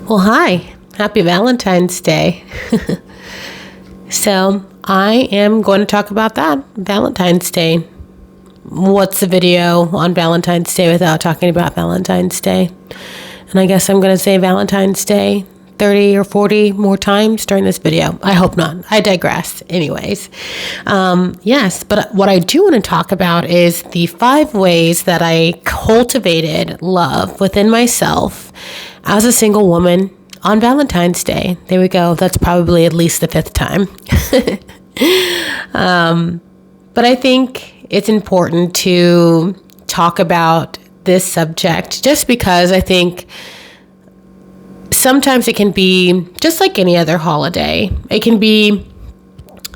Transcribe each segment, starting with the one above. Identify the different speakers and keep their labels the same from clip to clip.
Speaker 1: Well, hi. Happy Valentine's Day. So, I am going to talk about that, Valentine's Day. What's the video on Valentine's Day without talking about Valentine's Day? And I guess I'm going to say Valentine's Day 30 or 40 more times during this video. I hope not. I digress. Anyways, yes, but what I do want to talk about is the 5 ways that I cultivated love within myself as a single woman on Valentine's Day. There we go. That's probably at least the 5th time. But I think it's important to talk about this subject just because I think sometimes it can be just like any other holiday. It can be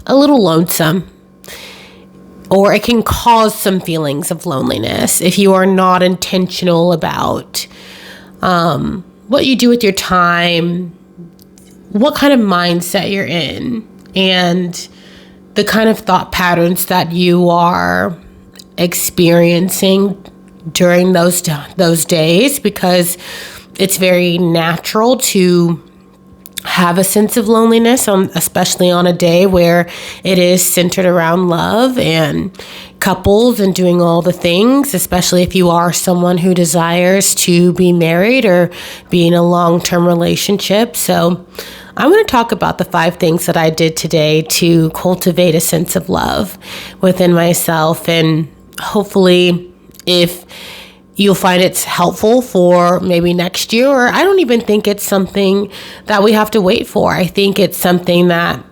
Speaker 1: a little lonesome, or it can cause some feelings of loneliness if you are not intentional about what you do with your time, what kind of mindset you're in, and the kind of thought patterns that you are experiencing during those days, because it's very natural to have a sense of loneliness, especially on a day where it is centered around love and couples and doing all the things, especially if you are someone who desires to be married or be in a long-term relationship. So I want to talk about the 5 things that I did today to cultivate a sense of love within myself. And hopefully, if you'll find it's helpful for maybe next year, or I don't even think it's something that we have to wait for. I think it's something that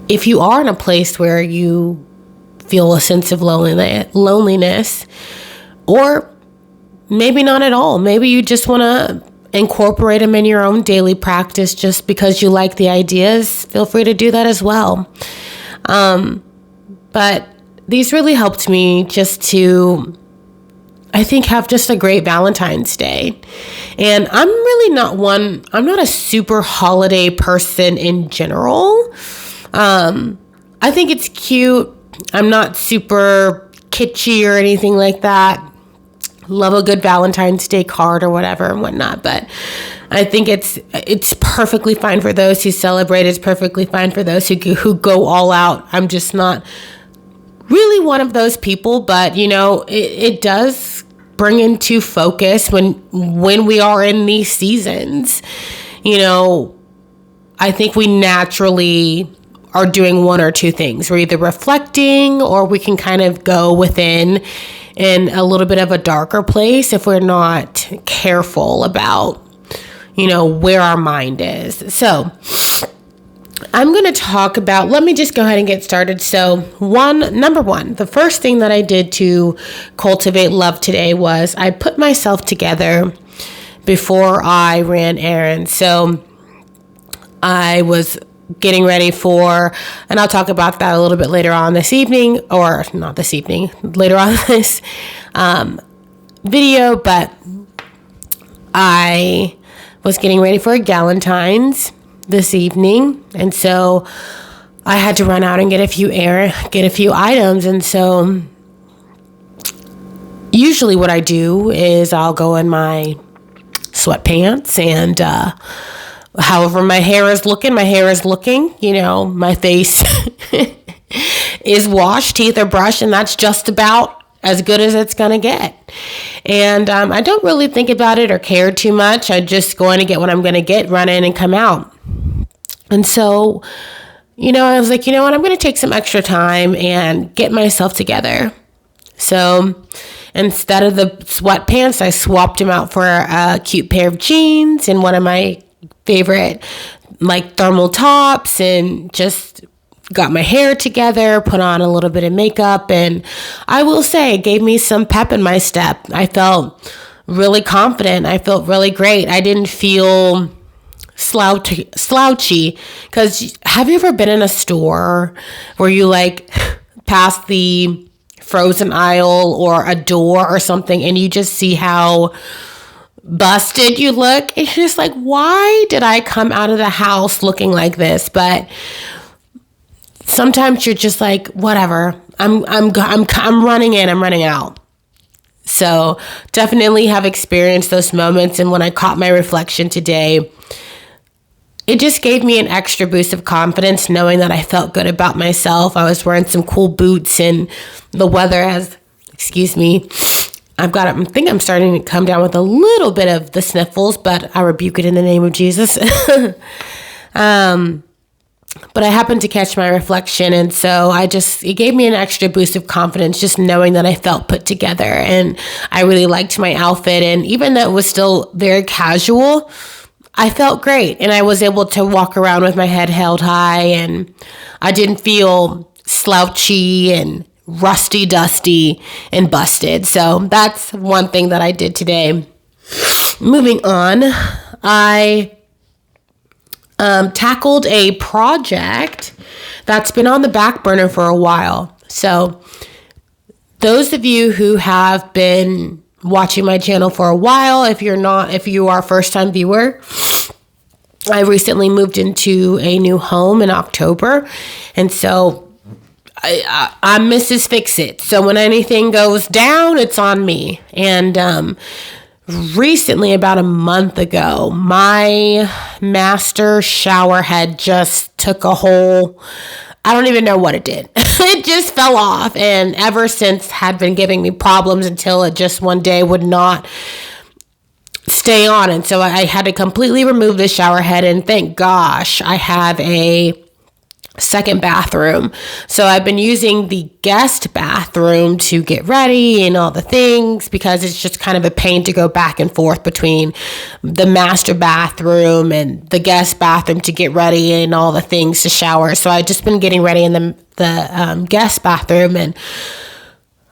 Speaker 1: if you are in a place where you feel a sense of loneliness, or maybe not at all, maybe you just want to incorporate them in your own daily practice just because you like the ideas, feel free to do that as well. But these really helped me just to, I think, have just a great Valentine's Day. And I'm not a super holiday person in general. I think it's cute. I'm not super kitschy or anything like that. Love a good Valentine's Day card or whatever and whatnot. But I think it's perfectly fine for those who celebrate. It's perfectly fine for those who go all out. I'm just not really one of those people, but it does bring into focus when we are in these seasons. I think we naturally are doing one or two things. We're either reflecting, or we can kind of go within in a little bit of a darker place if we're not careful about where our mind is. So I'm going to talk about, let me just go ahead and get started. So number one, the first thing that I did to cultivate love today was I put myself together before I ran errands. So I was getting ready for, and I'll talk about that a little bit later on this evening, or not this evening, later on this video, but I was getting ready for a Valentine's this evening, and so I had to run out and get a few items. And so usually what I do is I'll go in my sweatpants, and however my hair is looking, my face is washed, teeth are brushed, and that's just about as good as it's going to get. And I don't really think about it or care too much. I just going to get what I'm going to get, run in and come out. And so, I was like, what, I'm going to take some extra time and get myself together. So instead of the sweatpants, I swapped them out for a cute pair of jeans and one of my favorite thermal tops, and just got my hair together, put on a little bit of makeup, and I will say it gave me some pep in my step. I felt really confident. I felt really great. I didn't feel slouchy, because have you ever been in a store where you pass the frozen aisle or a door or something, and you just see how busted you look? It's just like, why did I come out of the house looking like this? But sometimes you're just like, whatever, I'm running in, I'm running out. So definitely have experienced those moments. And when I caught my reflection today, it just gave me an extra boost of confidence knowing that I felt good about myself. I was wearing some cool boots and the weather has, I think I'm starting to come down with a little bit of the sniffles, but I rebuke it in the name of Jesus. But I happened to catch my reflection. And so it gave me an extra boost of confidence, just knowing that I felt put together and I really liked my outfit. And even though it was still very casual, I felt great. And I was able to walk around with my head held high and I didn't feel slouchy and rusty, dusty, and busted. So that's one thing that I did today. Moving on, I tackled a project that's been on the back burner for a while. So those of you who have been watching my channel for a while, if you are a first-time viewer, I recently moved into a new home in October. And so I'm Mrs. Fix-It. So when anything goes down, it's on me. And recently, about a month ago, my master shower head just took a whole, I don't even know what it did. It just fell off. And ever since had been giving me problems until it just one day would not stay on. And so I had to completely remove the shower head. And thank gosh, I have a second bathroom. So I've been using the guest bathroom to get ready and all the things because it's just kind of a pain to go back and forth between the master bathroom and the guest bathroom to get ready and all the things to shower. So I've just been getting ready in the guest bathroom, and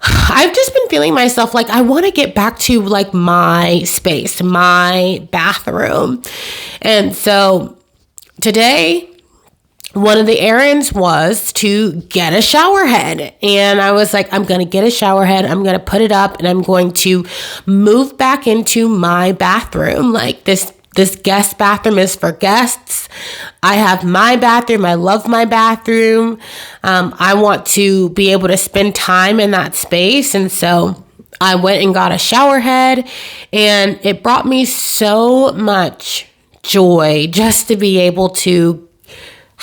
Speaker 1: I've just been feeling myself like I want to get back to like my space, my bathroom. And so today, one of the errands was to get a shower head. And I was like, I'm going to get a shower head. I'm going to put it up and I'm going to move back into my bathroom. Like this guest bathroom is for guests. I have my bathroom. I love my bathroom. I want to be able to spend time in that space. And so I went and got a shower head, and it brought me so much joy just to be able to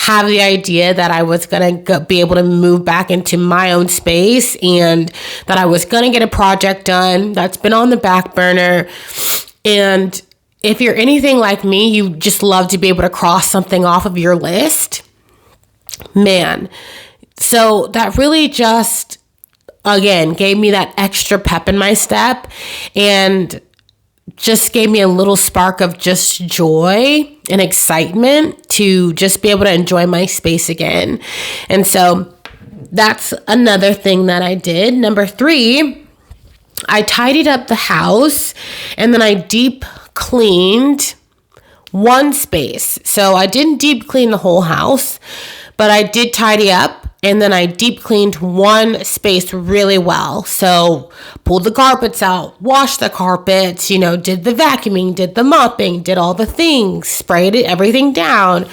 Speaker 1: have the idea that I was going to be able to move back into my own space and that I was going to get a project done that's been on the back burner. And if you're anything like me, you just love to be able to cross something off of your list. Man. So that really just, again, gave me that extra pep in my step and just gave me a little spark of just joy and excitement to just be able to enjoy my space again. And so that's another thing that I did. Number 3, I tidied up the house and then I deep cleaned one space. So I didn't deep clean the whole house, but I did tidy up. And then I deep cleaned one space really well. So pulled the carpets out, washed the carpets, did the vacuuming, did the mopping, did all the things, sprayed everything down,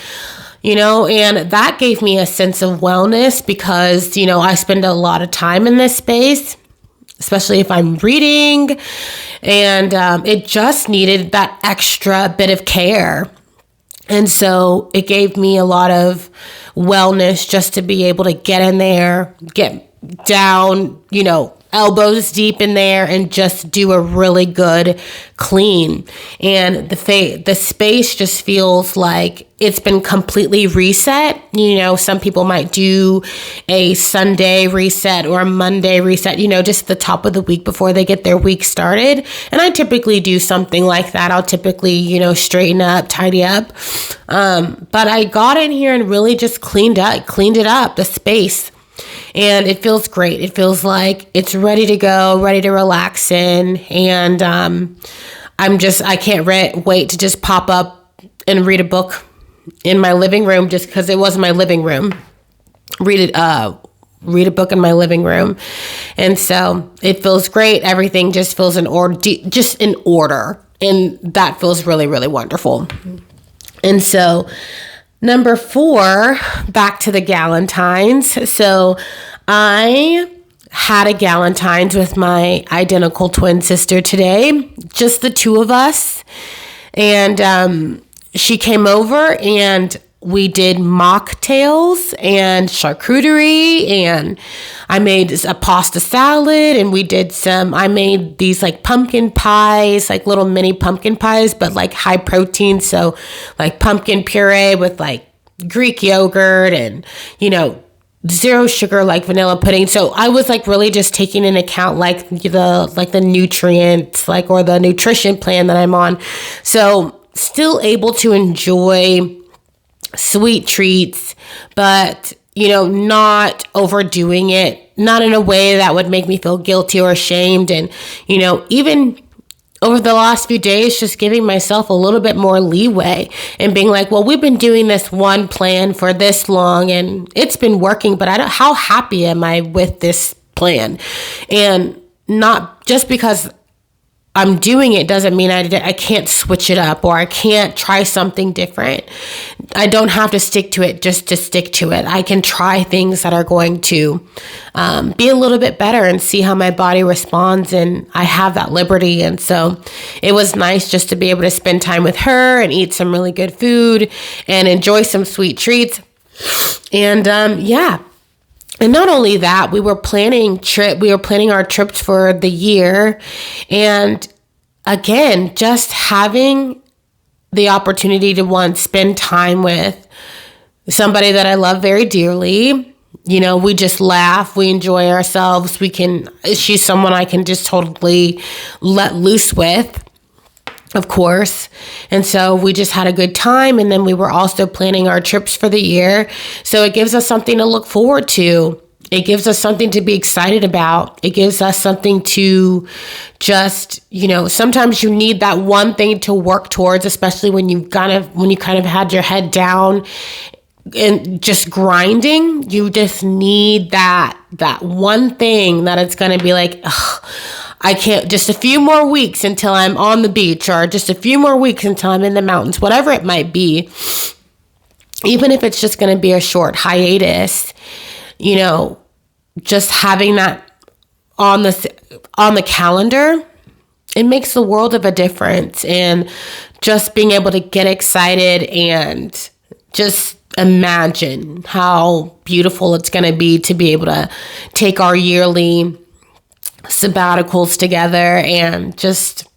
Speaker 1: and that gave me a sense of wellness because, I spend a lot of time in this space, especially if I'm reading, and it just needed that extra bit of care. And so it gave me a lot of wellness just to be able to get in there, get down, elbows deep in there and just do a really good clean. And the space just feels like it's been completely reset. Some people might do a Sunday reset or a Monday reset, just the top of the week before they get their week started. And I typically do something like that. I'll typically, straighten up, tidy up. But I got in here and really just cleaned it up, the space. And it feels great. It feels like it's ready to go, ready to relax in. And I can't wait to just pop up and read a book in my living room just because it was my living room. Read a book in my living room. And so it feels great. Everything just feels in order. And that feels really, really wonderful. And so number 4, back to the Valentines. So I had a Valentine's with my identical twin sister today, just the two of us. And she came over and we did mocktails and charcuterie, and I made a pasta salad, and I made these like pumpkin pies, like little mini pumpkin pies, but like high protein. So like pumpkin puree with like Greek yogurt and, zero sugar, like vanilla pudding. So I was like really just taking into account like the nutrients, like, or the nutrition plan that I'm on. So still able to enjoy sweet treats, but, not overdoing it, not in a way that would make me feel guilty or ashamed. And, even over the last few days, just giving myself a little bit more leeway and being like, well, we've been doing this one plan for this long and it's been working, but how happy am I with this plan? And not just because I'm doing it doesn't mean I can't switch it up or I can't try something different. I don't have to stick to it just to stick to it. I can try things that are going to be a little bit better and see how my body responds, and I have that liberty. And so it was nice just to be able to spend time with her and eat some really good food and enjoy some sweet treats. And And not only that, we were planning our trips for the year. And again, just having the opportunity to spend time with somebody that I love very dearly. We just laugh, we enjoy ourselves. She's someone I can just totally let loose with, of course. And so we just had a good time. And then we were also planning our trips for the year. So it gives us something to look forward to. It gives us something to be excited about. It gives us something to just, sometimes you need that one thing to work towards, especially when you kind of had your head down and just grinding. You just need that one thing that it's going to be like, I can't, just a few more weeks until I'm on the beach, or just a few more weeks until I'm in the mountains, whatever it might be. Even if it's just going to be a short hiatus, just having that on the calendar, it makes the world of a difference. And just being able to get excited and just imagine how beautiful it's going to be able to take our yearly sabbaticals together and just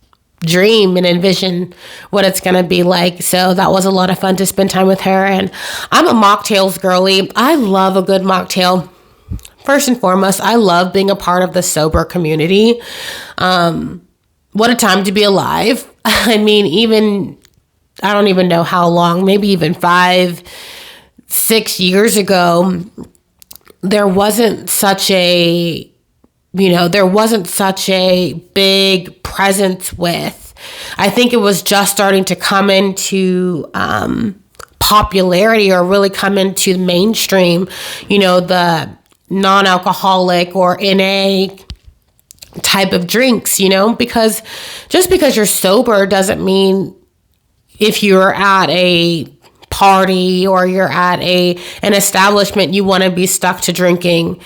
Speaker 1: dream and envision what it's going to be like. So that was a lot of fun to spend time with her. And I'm a mocktails girly. I love a good mocktail. First and foremost, I love being a part of the sober community. What a time to be alive. I mean, I don't even know how long, maybe even 5-6 years ago, there wasn't such a big presence with. I think it was just starting to come into popularity, or really come into the mainstream, the non-alcoholic or NA type of drinks, because just because you're sober doesn't mean if you're at a party or you're at an establishment, you want to be stuck to drinking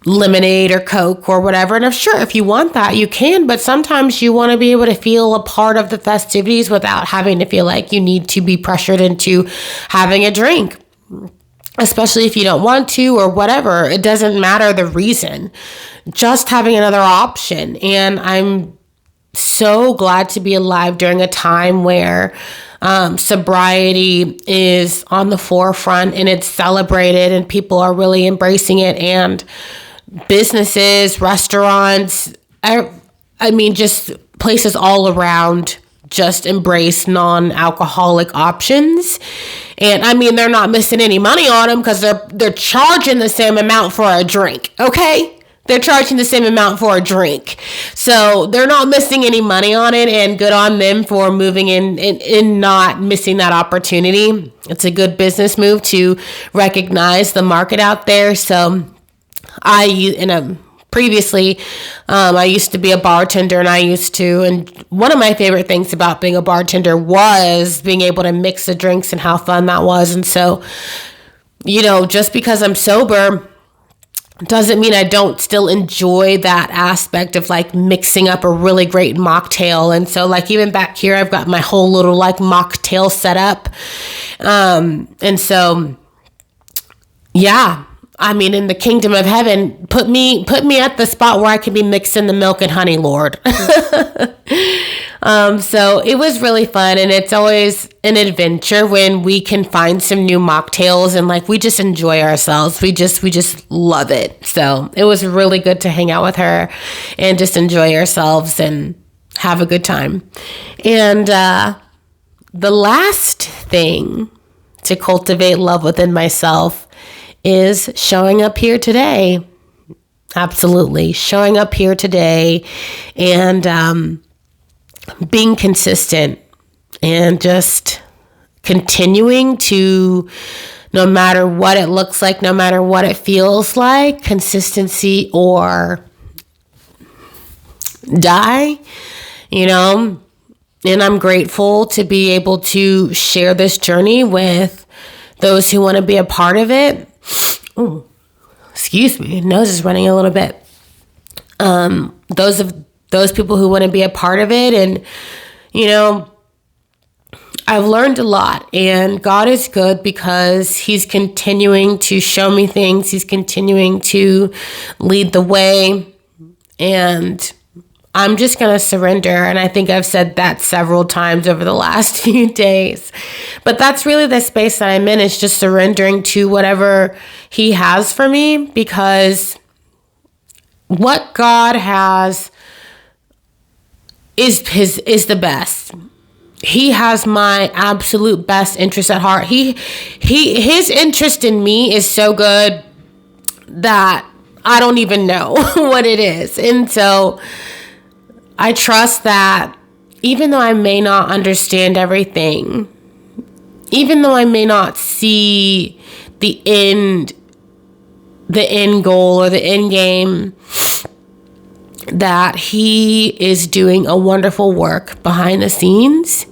Speaker 1: lemonade or Coke or whatever. And I'm sure if you want that, you can, but sometimes you want to be able to feel a part of the festivities without having to feel like you need to be pressured into having a drink, especially if you don't want to or whatever. It doesn't matter the reason, just having another option. And I'm so glad to be alive during a time where sobriety is on the forefront and it's celebrated and people are really embracing it, and businesses, restaurants, just places all around just embrace non-alcoholic options. And they're not missing any money on them because they're charging the same amount for a drink. Okay? They're charging the same amount for a drink. So they're not missing any money on it, and good on them for moving in and not missing that opportunity. It's a good business move to recognize the market out there. So previously, I used to be a bartender, and one of my favorite things about being a bartender was being able to mix the drinks and how fun that was. And so, just because I'm sober, Doesn't mean I don't still enjoy that aspect of like mixing up a really great mocktail. And so like even back here, I've got my whole little like mocktail set up. And so, yeah, I mean, in the kingdom of heaven, put me at the spot where I can be mixing the milk and honey, Lord. So it was really fun, and it's always an adventure when we can find some new mocktails and like we just enjoy ourselves. We just love it. So it was really good to hang out with her and just enjoy ourselves and have a good time. And the last thing to cultivate love within myself is showing up here today. Absolutely. Showing up here today and being consistent and just continuing to, no matter what it looks like, no matter what it feels like, consistency or die, and I'm grateful to be able to share this journey with those who want to be a part of it. Ooh, excuse me, nose is running a little bit. Those people who want to be a part of it. And, I've learned a lot, and God is good because he's continuing to show me things. He's continuing to lead the way, and I'm just going to surrender. And I think I've said that several times over the last few days, but that's really the space that I'm in, is just surrendering to whatever he has for me, because what God has is the best. He has my absolute best interest at heart. His interest in me is so good that I don't even know what it is. And so I trust that even though I may not understand everything, even though I may not see the end goal or the end game, that he is doing a wonderful work behind the scenes.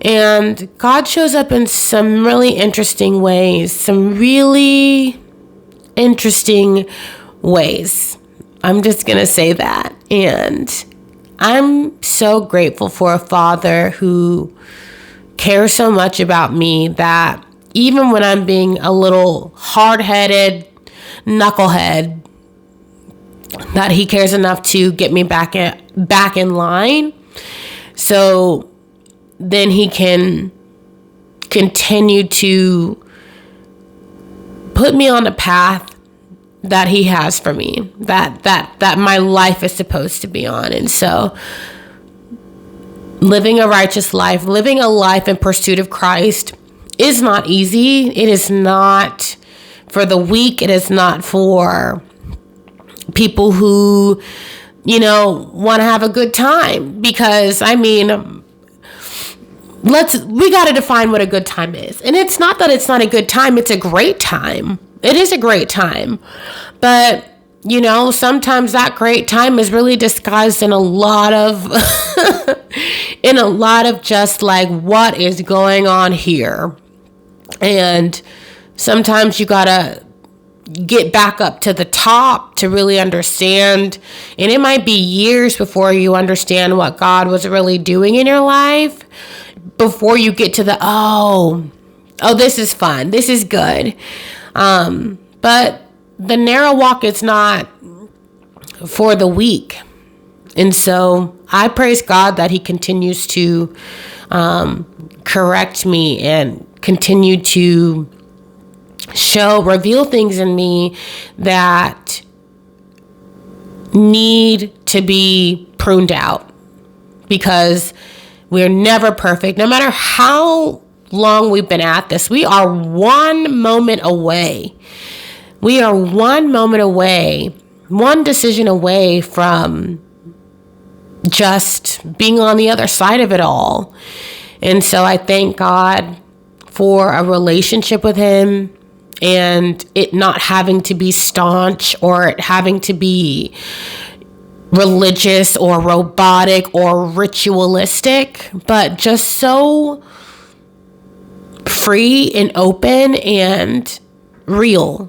Speaker 1: And God shows up in some really interesting ways, I'm just going to say that. And I'm so grateful for a father who cares so much about me that even when I'm being a little hard-headed knucklehead, that he cares enough to get me back in line, so then he can continue to put me on a path that he has for me, that my life is supposed to be on. And so living a righteous life, living a life in pursuit of Christ is not easy. It is not for the weak. It is not for people who, want to have a good time, because we got to define what a good time is. And it's not that it's not a good time. It's a great time. It is a great time. But, sometimes that great time is really disguised in a lot of, just like, what is going on here? And sometimes you got to get back up to the top to really understand. And it might be years before you understand what God was really doing in your life, before you get to the, oh, this is fun. This is good. But the narrow walk is not for the weak. And so I praise God that he continues to correct me and continue to reveal things in me that need to be pruned out, because we're never perfect. No matter how long we've been at this, we are one moment away. We are one moment away, one decision away from just being on the other side of it all. And so I thank God for a relationship with him, and it not having to be staunch or it having to be religious or robotic or ritualistic, but just so free and open and real.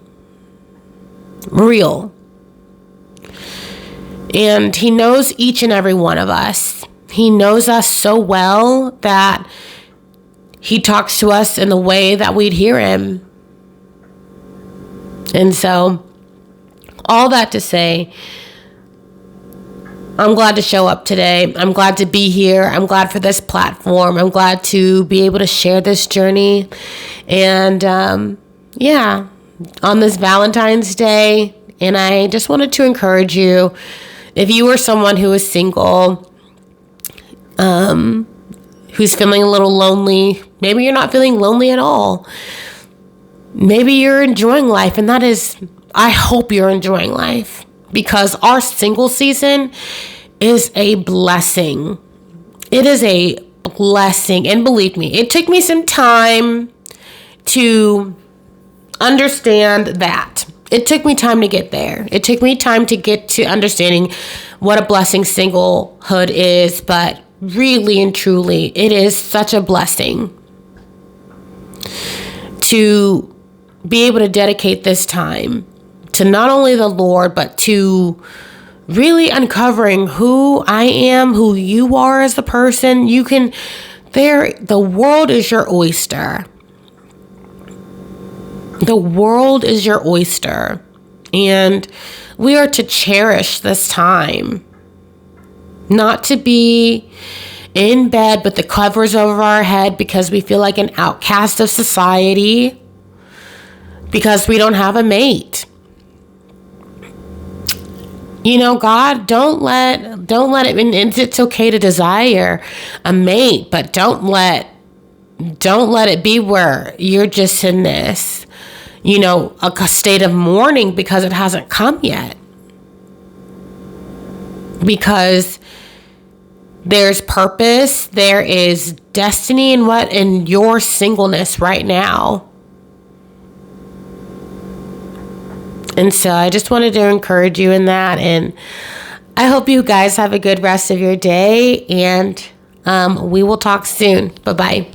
Speaker 1: real. And he knows each and every one of us. He knows us so well that he talks to us in the way that we'd hear him. And so, all that to say, I'm glad to show up today. I'm glad to be here. I'm glad for this platform. I'm glad to be able to share this journey. And on this Valentine's Day, and I just wanted to encourage you, if you are someone who is single, who's feeling a little lonely, maybe you're not feeling lonely at all. Maybe you're enjoying life, and that is, I hope you're enjoying life, because our single season is a blessing. It is a blessing. And believe me, it took me some time to understand that. It took me time to get there. It took me time to get to understanding what a blessing singlehood is, but really and truly, it is such a blessing to be able to dedicate this time to not only the Lord, but to really uncovering who I am, who you are as a person. The world is your oyster. The world is your oyster. And we are to cherish this time. Not to be in bed with the covers over our head because we feel like an outcast of society, because we don't have a mate. God, don't let it, and it's okay to desire a mate, but don't let it be where you're just in this, a state of mourning because it hasn't come yet. Because there's purpose, there is destiny in your singleness right now. And so I just wanted to encourage you in that. And I hope you guys have a good rest of your day. And we will talk soon. Bye-bye.